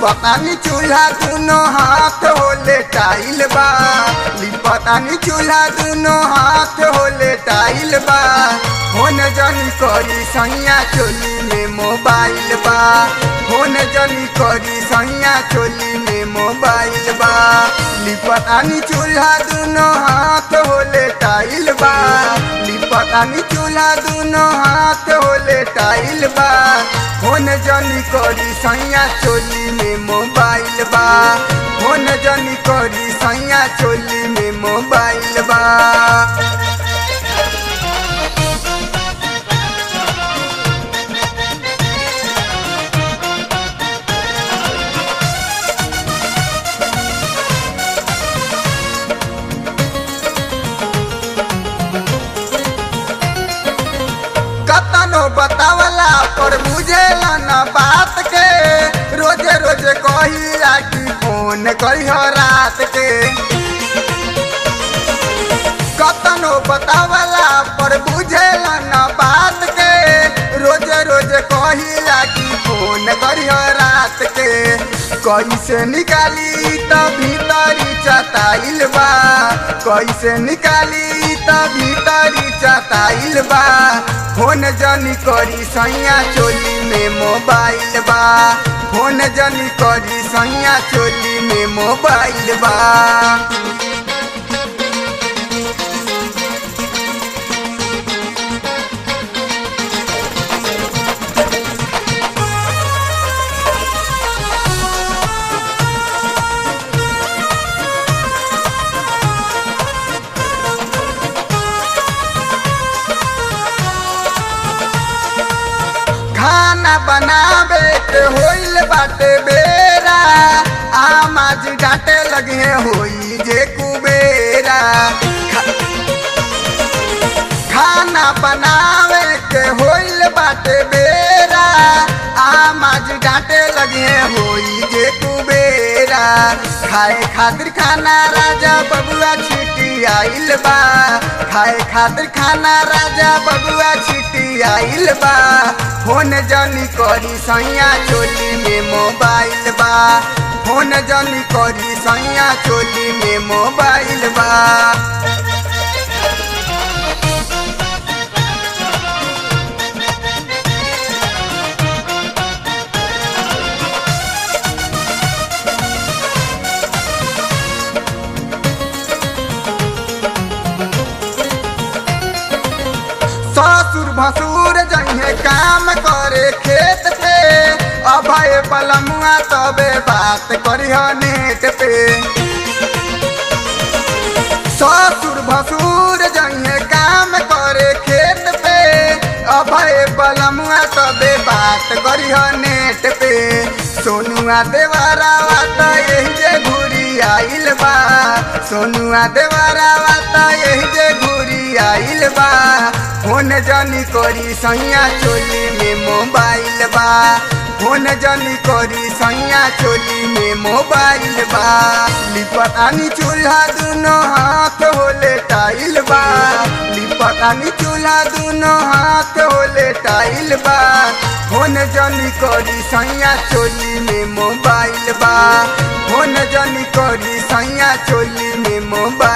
लिपतानी चूल्हा दोनों हाथ होले टाइल बा। लिपतानी चूल्हा दोनों हाथ होले टाइल बा। फोन जनी करी सैया चोली में मोबाइल बा। फोन जनी करी सैया चोली में मोबाइल बा। लिपतानी चूल्हा दोनों हाथ होले टाइल बा। लिपतानी चूल्हा दोनों हाथ होले टाइल बा। फोन जनी करी सैया चोली में मोबाइल बा। फोन जनी करी सैया चोली में मोबाइल बा। बतावला पर बुझेला न बात के। रोजे रोजे कहिला कि फोन करियो रात के। कतनो बतावला पर बुझेला न बात के। रोजे रोजे कहिला कि फोन करियो रात के। कैसे निकाली त भीतरी चताइल बा। कैसे निकाली त भीतरी चताइल बा। फोन जनी करी सैया चोली में मोबाइल बा। फोन जनी करी सैया चोली में मोबाइल बा। खाना बनावे के होइल बाटे बेरा। आमाज डांटे लगे होई जे कुबेरा। खाना बनावे के होइल बाटे बेरा। आमाज डांटे लगे होई जे कुबेरा। खाए खातिर खाना राजा बबुआ छिटी आइल बा। खाए खातिर खाना राजा बबुआ छिटी आइल बा। फोन जनी करी सैया चोली में मोबाइल बा। फोन जनी करी सैया चोली में मोबाइल बा। ससुर भसुर जइहे काम करे खेत पे। अभय पलमुआ तबे बात करिह नेट पे। ससुर भसुर जइहे काम करे खेत पे। अभय पलमुआ तबे बात करिह नेट पे। सोनुआ देवरावा त यही जे घुरी आइल बा। सोनुआ देवरावा त यही जे घुरी आइल बा। फोन जनी करी सैया चोली में मोबाइल बा। फोन जनी करी सैया चोली में मोबाइल बा। लिपतानी चूल्हा दोनों हाथ होले टाइल बा। लिपतानी चूल्हा दोनों हाथ होले टाइल बा। फोन जनी करी सैया चोली में मोबाइल बा। फोन जनी करी सैया चोली में मोबाइल